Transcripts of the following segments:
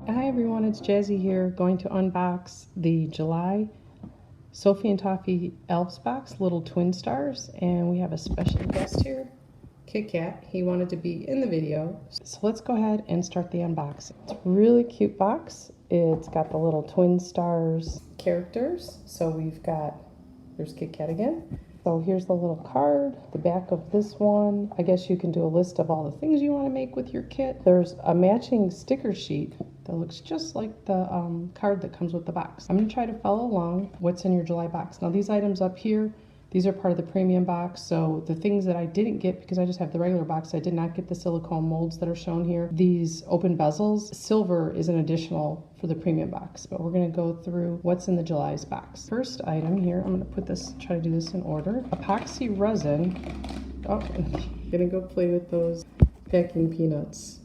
Hi everyone, it's Jazzy here, going to unbox the July Sophie and Toffee Elves Box, little twin stars, and we have a special guest here, Kit Kat. He wanted to be in the video, so let's go ahead and start the unboxing. It's a really cute box. It's got the little twin stars characters, so there's Kit Kat again. So here's the little card, the back of this one. I guess you can do a list of all the things you want to make with your kit. There's a matching sticker sheet that looks just like the card that comes with the box. I'm going to try to follow along what's in your July box. Now these items up here, these are part of the premium box, so the things that I didn't get, because I just have the regular box, I did not get the silicone molds that are shown here. These open bezels, silver is an additional for the premium box, but we're going to go through what's in the July's box. First item here, I'm going to put this, try to do this in order. Epoxy resin. Oh, I'm going to go play with those packing peanuts.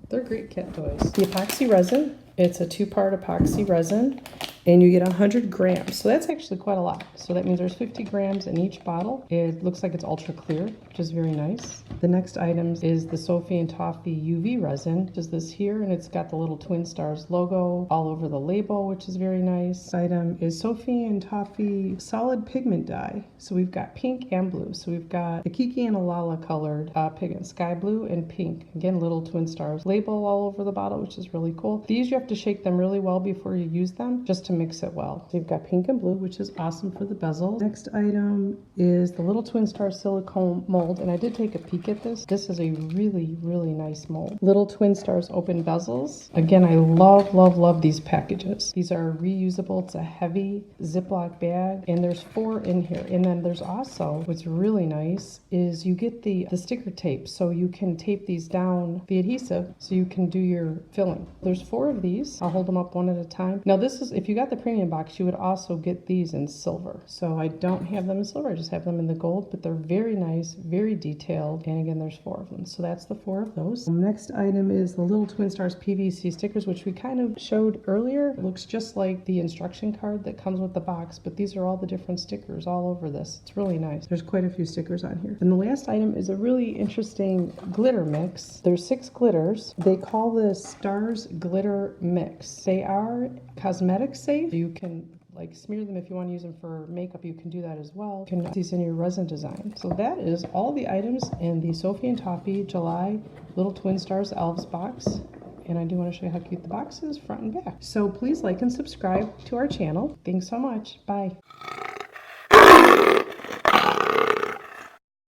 They're great cat toys. The epoxy resin, it's a 2-part epoxy resin, and you get 100 grams. So that's actually quite a lot. So that means there's 50 grams in each bottle. It looks like it's ultra clear, which is very nice. The next item is the Sophie and Toffee UV Resin, which is this here, and it's got the little Twin Stars logo all over the label, which is very nice. This item is Sophie and Toffee solid pigment dye. So we've got pink and blue. So we've got the Kiki and Alala colored pigment, sky blue and pink. Again, little Twin Stars label all over the bottle, which is really cool. These you have to shake them really well before you use them, just to mix it well. So you've got pink and blue, which is awesome for the bezel. Next item is the little Twin Star silicone mold, and I did take a peek at this. This is a really, really nice mold. Little Twin Stars open bezels. Again, I love these packages. These are reusable. It's a heavy Ziploc bag, and there's 4 in here. And then there's also, what's really nice is you get the sticker tape, so you can tape these down, the adhesive, so you can do your filling. There's 4 of these. I'll hold them up one at a time. Now this is, if you got the premium box, you would also get these in silver. So I don't have them in silver, I just have them in the gold, but they're very nice, very detailed, and again, there's 4 of them. So that's the 4 of those. Next item is the little Twin Stars PVC stickers, which we kind of showed earlier. It looks just like the instruction card that comes with the box, but these are all the different stickers all over this. It's really nice. There's quite a few stickers on here. And the last item is a really interesting glitter mix. There's 6 glitters. They call this Stars Glitter Mix. They are cosmetic safe. You can like smear them if you want to use them for makeup. You can do that as well. You can use these in your resin design. So that is all the items in the Sophie and Toffee July Little Twin Stars Elves box. And I do want to show you how cute the box is front and back. So please like and subscribe to our channel. Thanks so much. Bye.